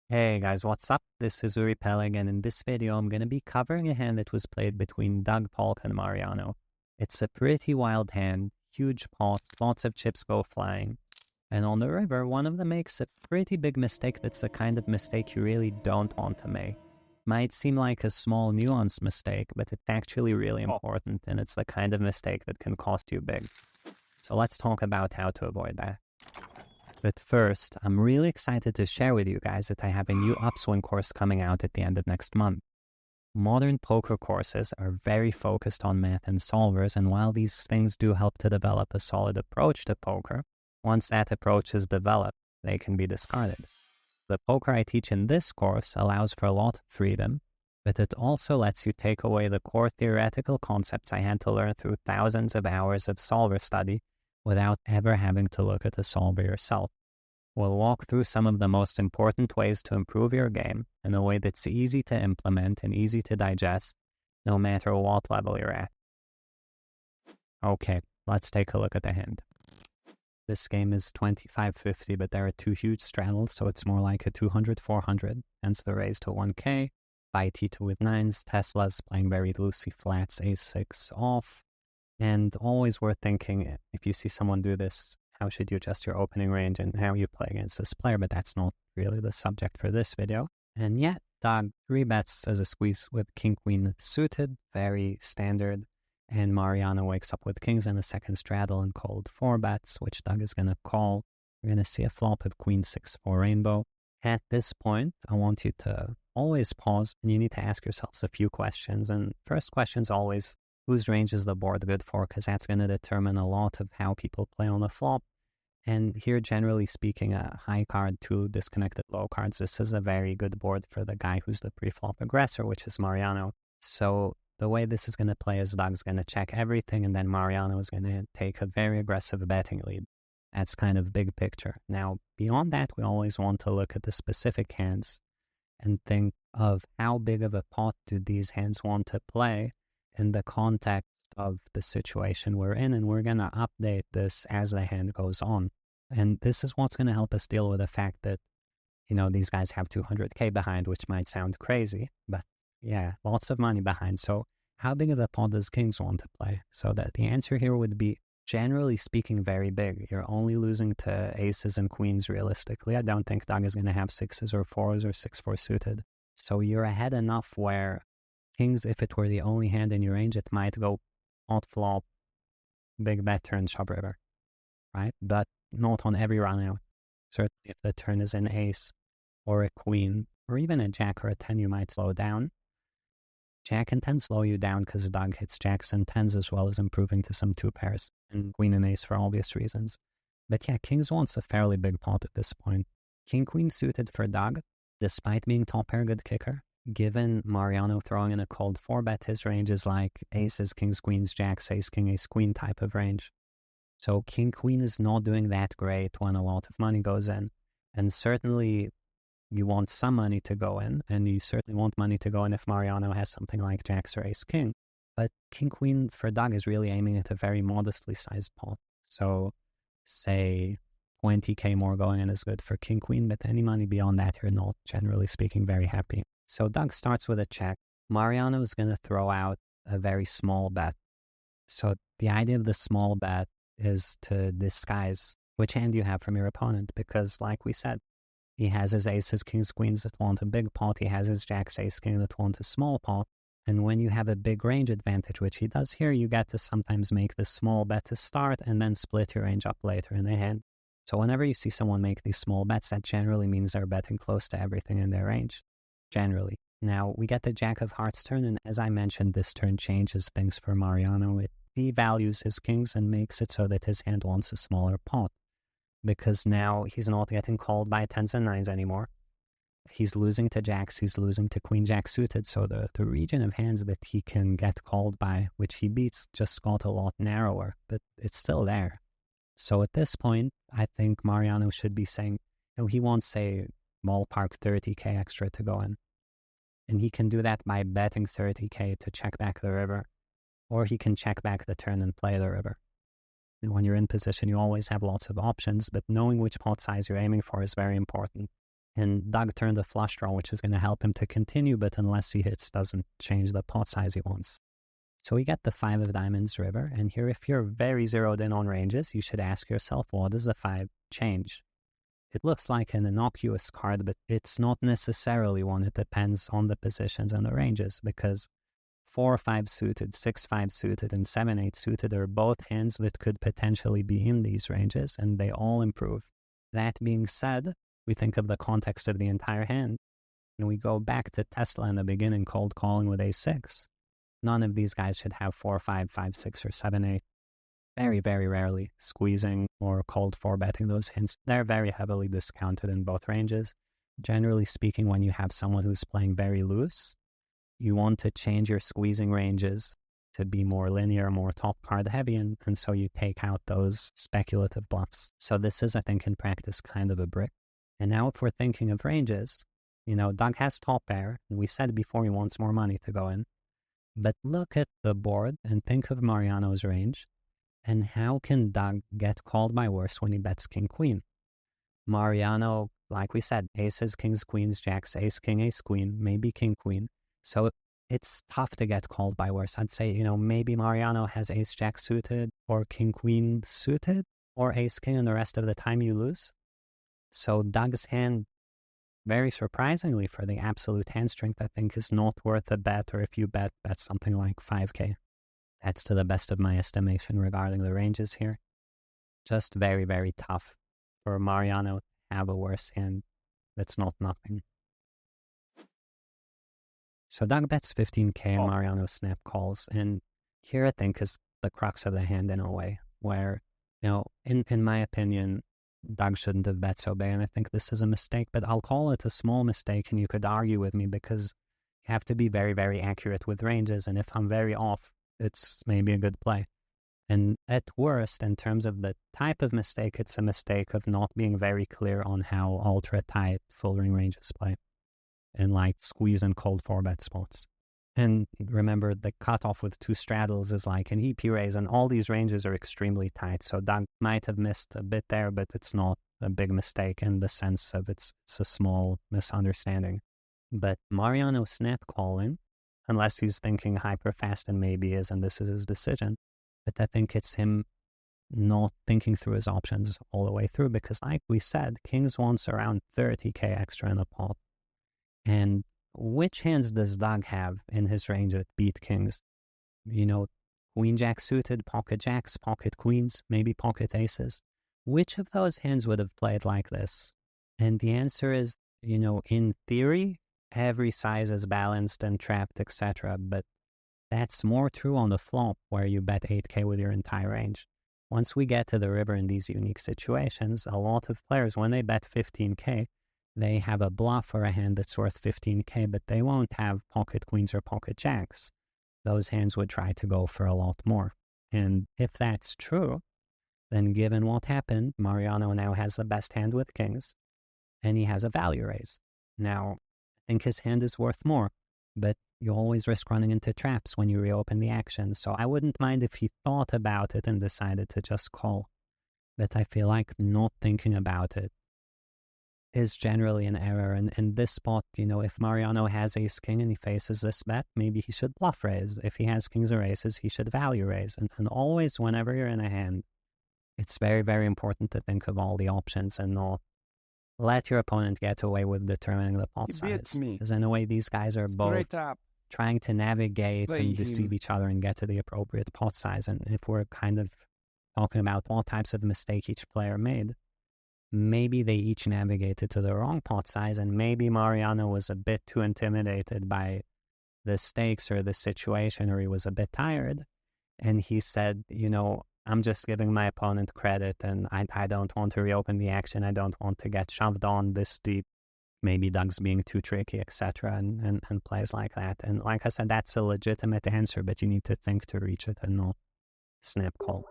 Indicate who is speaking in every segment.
Speaker 1: Hey guys, what's up? This is Uri Peleg, and in this video I'm going to be covering a hand that was played between Doug, Polk, and Mariano. It's a pretty wild hand, huge pot, lots of chips go flying. And on the river, one of them makes a pretty big mistake that's the kind of mistake you really don't want to make. Might seem like a small nuanced mistake, but it's actually really important, and it's the kind of mistake that can cost you big. So let's talk about how to avoid that. But first, I'm really excited to share with you guys that I have a new upswing course coming out at the end of next month. Modern poker courses are very focused on math and solvers, and while these things do help to develop a solid approach to poker, once that approach is developed, they can be discarded. The poker I teach in this course allows for a lot of freedom, but it also lets you take away the core theoretical concepts I had to learn through thousands of hours of solver study without ever having to look at the solver yourself. We'll walk through some of the most important ways to improve your game in a way that's easy to implement and easy to digest, no matter what level you're at. Okay, let's take a look at the hand. This game is 25-50, but there are two huge straddles, so it's more like a 200-400, hence the raise to 1K. By T2 with 9s, Tesla's playing very loosey flats, Ace-6 off. And always worth thinking, if you see someone do this, how should you adjust your opening range and how you play against this player, but that's not really the subject for this video. And yet, Doug 3-bets as a squeeze with King-Queen suited, very standard, and Mariano wakes up with kings and a second straddle and called 4-bets, which Doug is going to call. We're going to see a flop of Queen 6-4 rainbow. At this point, I want you to always pause, and you need to ask yourselves a few questions. And first question is always, whose range is the board good for? Because that's going to determine a lot of how people play on the flop. And here, generally speaking, a high card, two disconnected low cards, this is a very good board for the guy who's the pre-flop aggressor, which is Mariano. So the way this is going to play is Doug's going to check everything, and then Mariano is going to take a very aggressive betting lead. That's kind of big picture. Now, beyond that, we always want to look at the specific hands and think of how big of a pot do these hands want to play in the context of the situation we're in, and we're going to update this as the hand goes on. And this is what's going to help us deal with the fact that, these guys have 200K behind, which might sound crazy, but yeah, lots of money behind. So how big of a pot does kings want to play? So that the answer here would be, generally speaking, very big. You're only losing to aces and queens realistically. I don't think Doug is going to have 6s or 4s or 6-4 suited. So you're ahead enough where kings, if it were the only hand in your range, it might go pot flop, big bet turn, shove river, right? But not on every run out. Certainly if the turn is an ace or a queen or even a jack or a 10, you might slow down. Jack and 10 slow you down because Doug hits jacks and 10s as well as improving to some 2 pairs, and queen and ace for obvious reasons. But yeah, kings wants a fairly big pot at this point. King-queen suited for Doug, despite being top pair good kicker. Given Mariano throwing in a cold 4-bet, his range is like aces, kings, queens, jacks, ace, king, ace, queen type of range. So king-queen is not doing that great when a lot of money goes in. And certainly you want some money to go in, and you certainly want money to go in if Mariano has something like jacks or ace-king. But king-queen for Doug is really aiming at a very modestly sized pot. So say 20K more going in is good for king-queen, but any money beyond that, you're not, generally speaking, very happy. So Doug starts with a check. Mariano is going to throw out a very small bet. So the idea of the small bet is to disguise which hand you have from your opponent, because like we said, he has his aces, kings, queens that want a big pot. He has his jacks, ace, king that want a small pot. And when you have a big range advantage, which he does here, you get to sometimes make the small bet to start and then split your range up later in the hand. So whenever you see someone make these small bets, that generally means they're betting close to everything in their range. Generally. Now, we get the jack of hearts turn, and as I mentioned, this turn changes things for Mariano. It devalues his kings and makes it so that his hand wants a smaller pot, because now he's not getting called by 10s and 9s anymore. He's losing to jacks, he's losing to queen jack suited, so the region of hands that he can get called by, which he beats, just got a lot narrower, but it's still there. So at this point, I think Mariano should be saying, he wants, say, ballpark 30K extra to go in. And he can do that by betting 30K to check back the river, or he can check back the turn and play the river. And when you're in position, you always have lots of options, but knowing which pot size you're aiming for is very important. And Doug turned a flush draw, which is going to help him to continue, but unless he hits, doesn't change the pot size he wants. So we get the 5 of diamonds river, and here if you're very zeroed in on ranges, you should ask yourself, what does the 5 change? It looks like an innocuous card, but it's not necessarily one. It depends on the positions and the ranges, because 4-5 suited, 6-5 suited, and 7-8 suited are both hands that could potentially be in these ranges, and they all improve. That being said, we think of the context of the entire hand, and we go back to Tesla in the beginning, cold calling with a6. None of these guys should have 4-5, 5-6, or 7-8. Very, very rarely squeezing or cold 4-betting those hands. They're very heavily discounted in both ranges. Generally speaking, when you have someone who's playing very loose, you want to change your squeezing ranges to be more linear, more top card heavy, and so you take out those speculative bluffs. So this is, I think, in practice, kind of a brick. And now if we're thinking of ranges, Doug has top pair, and we said before he wants more money to go in. But look at the board and think of Mariano's range, and how can Doug get called by worse when he bets king-queen? Mariano, like we said, aces, kings, queens, jacks, ace, king, ace, queen, maybe king-queen. So it's tough to get called by worse. I'd say, maybe Mariano has ace, jack suited, or king-queen suited, or ace, king, and the rest of the time you lose. So Doug's hand, very surprisingly for the absolute hand strength, I think is not worth a bet, or if you bet something like 5K. That's to the best of my estimation regarding the ranges here. Just very, very tough for Mariano to have a worse hand that's not nothing. So Doug bets 15K and Mariano snap calls. And here I think is the crux of the hand in a way, where, in my opinion, Doug shouldn't have bet so big. And I think this is a mistake, but I'll call it a small mistake. And you could argue with me because you have to be very, very accurate with ranges. And if I'm very off, it's maybe a good play. And at worst, in terms of the type of mistake, it's a mistake of not being very clear on how ultra-tight full-ring ranges play, and like squeeze and cold 4-bet spots. And remember, the cutoff with 2 straddles is like an EP raise, and all these ranges are extremely tight. So Doug might have missed a bit there, but it's not a big mistake in the sense of it's a small misunderstanding. But Mariano snap calling, unless he's thinking hyper fast, and maybe is, and this is his decision. But I think it's him not thinking through his options all the way through, because like we said, kings wants around 30K extra in a pot. And which hands does Doug have in his range that beat kings? Queen jack suited, pocket jacks, pocket queens, maybe pocket aces. Which of those hands would have played like this? And the answer is, in theory, every size is balanced and trapped, etc. But that's more true on the flop, where you bet 8K with your entire range. Once we get to the river in these unique situations, a lot of players, when they bet 15K, they have a bluff or a hand that's worth 15K, but they won't have pocket queens or pocket jacks. Those hands would try to go for a lot more. And if that's true, then given what happened, Mariano now has the best hand with kings, and he has a value raise. Now, I think his hand is worth more, but you always risk running into traps when you reopen the action. So I wouldn't mind if he thought about it and decided to just call. But I feel like not thinking about it is generally an error. And in this spot, if Mariano has ace king and he faces this bet, maybe he should bluff raise. If he has kings or aces, he should value raise. And always, whenever you're in a hand, it's very, very important to think of all the options and not let your opponent get away with determining the pot size. Because in a way, these guys are both trying to navigate and deceive each other and get to the appropriate pot size. And if we're kind of talking about all types of mistake each player made, maybe they each navigated to the wrong pot size, and maybe Mariano was a bit too intimidated by the stakes or the situation, or he was a bit tired, and he said, I'm just giving my opponent credit, and I don't want to reopen the action. I don't want to get shoved on this deep. Maybe Doug's being too tricky, etc., and plays like that. And like I said, that's a legitimate answer, but you need to think to reach it and not snap call.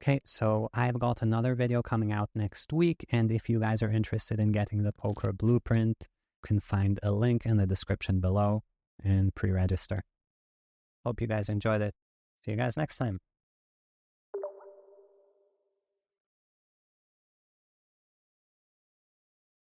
Speaker 1: Okay, so I've got another video coming out next week, and if you guys are interested in getting the poker blueprint, you can find a link in the description below and pre-register. Hope you guys enjoyed it. See you guys next time.